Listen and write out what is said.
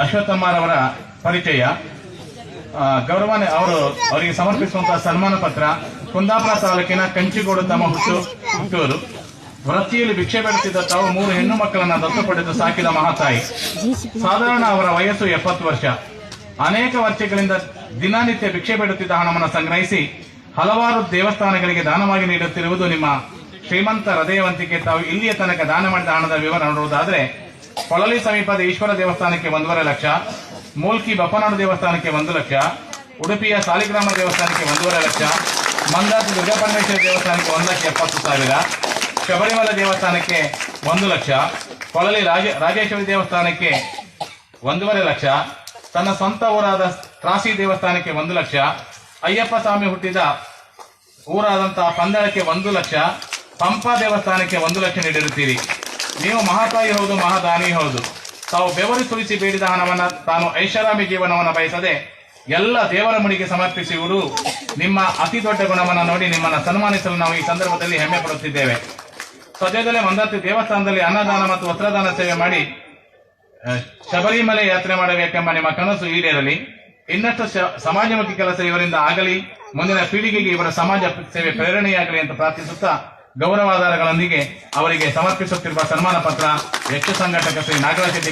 ಅಶ್ವತ್ಥಮ್ಮರವರ ಪರಿಚಯ. ಗೌರವಾನ್ಯ ಅವರಿಗೆ ಸಮರ್ಪಿಸುವಂತಹ ಸನ್ಮಾನ ಪತ್ರ. ಕುಂದಾಪುರ ತಾಲೂಕಿನ ಕಂಚಿಗೋಡು ತಮ್ಮ ಹುಟ್ಟೂರು. ವೃತ್ತಿಯಲ್ಲಿ ಭಿಕ್ಷೆ ಬೇಡುತ್ತಿದ್ದ ತಾವು 3 ಹೆಣ್ಣು ಮಕ್ಕಳನ್ನ ದತ್ತು ಪಡೆದು ಸಾಕಿದ ಮಹಾತಾಯಿ. ಸಾಧಾರಣ ಅವರ ವಯಸ್ಸು 70 ವರ್ಷ. ಅನೇಕ ವರ್ಷಗಳಿಂದ ದಿನನಿತ್ಯ ಭಿಕ್ಷೆ ಬೇಡುತ್ತಿದ್ದ ಹಣವನ್ನು ಸಂಗ್ರಹಿಸಿ ಹಲವಾರು ದೇವಸ್ಥಾನಗಳಿಗೆ ದಾನವಾಗಿ ನೀಡುತ್ತಿರುವುದು ನಿಮ್ಮ ಶ್ರೀಮಂತ ಹೃದಯವಂತಿಕೆ. ತಾವು ಇಲ್ಲಿಯ ತನಕ ದಾನ ಮಾಡಿದ ಹಣದ ವಿವರ ನೋಡುವುದಾದರೆ, ಕೊಳಲಿ ಸಮೀಪದ ಈಶ್ವರ ದೇವಸ್ಥಾನಕ್ಕೆ 1.5 ಲಕ್ಷ, ಮೂಲ್ಕಿ ಬಪ್ಪನಾಡು ದೇವಸ್ಥಾನಕ್ಕೆ 1 ಲಕ್ಷ, ಉಡುಪಿಯ ಸಾಲಿಗ್ರಾಮ ದೇವಸ್ಥಾನಕ್ಕೆ 1.5 ಲಕ್ಷ, ಮಂದಾತಿ ದುರ್ಗಾಪರಮೇಶ್ವರಿ ದೇವಸ್ಥಾನಕ್ಕೆ 1,70,000, ಶಬರಿಮಲೆ ದೇವಸ್ಥಾನಕ್ಕೆ 1 ಲಕ್ಷ, ಕೊಳಲಿ ರಾಜೇಶ್ವರಿ ದೇವಸ್ಥಾನಕ್ಕೆ 1.5 ಲಕ್ಷ, ತನ್ನ ಸ್ವಂತ ಊರಾದ ತ್ರಾಸಿ ದೇವಸ್ಥಾನಕ್ಕೆ 1 ಲಕ್ಷ, ಅಯ್ಯಪ್ಪ ಸ್ವಾಮಿ ಹುಟ್ಟಿದ ಊರಾದಂತಹ ಪಂದಳಕ್ಕೆ 1 ಲಕ್ಷ, ಪಂಪಾ ದೇವಸ್ಥಾನಕ್ಕೆ 1 ಲಕ್ಷ ನೀಡಿರುತ್ತೀರಿ. ನೀವು ಮಹಾತಾಯಿ ಹೌದು, ಮಹಾದಾನಿ ಹೌದು. ತಾವು ಬೆವರು ಸುರಿಸಿ ಬೇಡಿದ ಹಣವನ್ನ ತಾನು ಐಷಾರಾಮಿ ಜೀವನವನ್ನು ಬಯಸದೆ ಎಲ್ಲ ದೇವರ ಮುಡಿಗೆ ಸಮರ್ಪಿಸುವುದು ನಿಮ್ಮ ಅತಿ ದೊಡ್ಡ ಗುಣವನ್ನು ನೋಡಿ ನಿಮ್ಮನ್ನ ಸನ್ಮಾನಿಸಲು ನಾವು ಈ ಸಂದರ್ಭದಲ್ಲಿ ಹೆಮ್ಮೆ ಪಡುತ್ತಿದ್ದೇವೆ. ಸದ್ಯದಲ್ಲೇ ಮಂದಾತಿ ದೇವಸ್ಥಾನದಲ್ಲಿ ಅನ್ನದಾನ ಮತ್ತು ವಸ್ತ್ರದಾನ ಸೇವೆ ಮಾಡಿ ಶಬರಿಮಲೆ ಯಾತ್ರೆ ಮಾಡಬೇಕೆಂಬ ನಿಮ್ಮ ಕನಸು ಈಡೇರಲಿ. ಇನ್ನಷ್ಟು ಸಮಾಜಮುಖಿ ಕೆಲಸ ಇವರಿಂದ ಆಗಲಿ. ಮುಂದಿನ ಪೀಳಿಗೆಗೆ ಇವರ ಸಮಾಜ ಸೇವೆ ಪ್ರೇರಣೆಯಾಗಲಿ ಅಂತ ಪ್ರಾರ್ಥಿಸುತ್ತಾ ಗೌರವಾಧಾರಗಳೊಂದಿಗೆ ಅವರಿಗೆ ಸಮರ್ಪಿಸುತ್ತಿರುವ ಸನ್ಮಾನ ಪತ್ರ ವೆಚ್ಚ ಸಂಘಟಕ ಶ್ರೀ ನಾಗರಾಜ್ ಶೆಟ್ಟಿ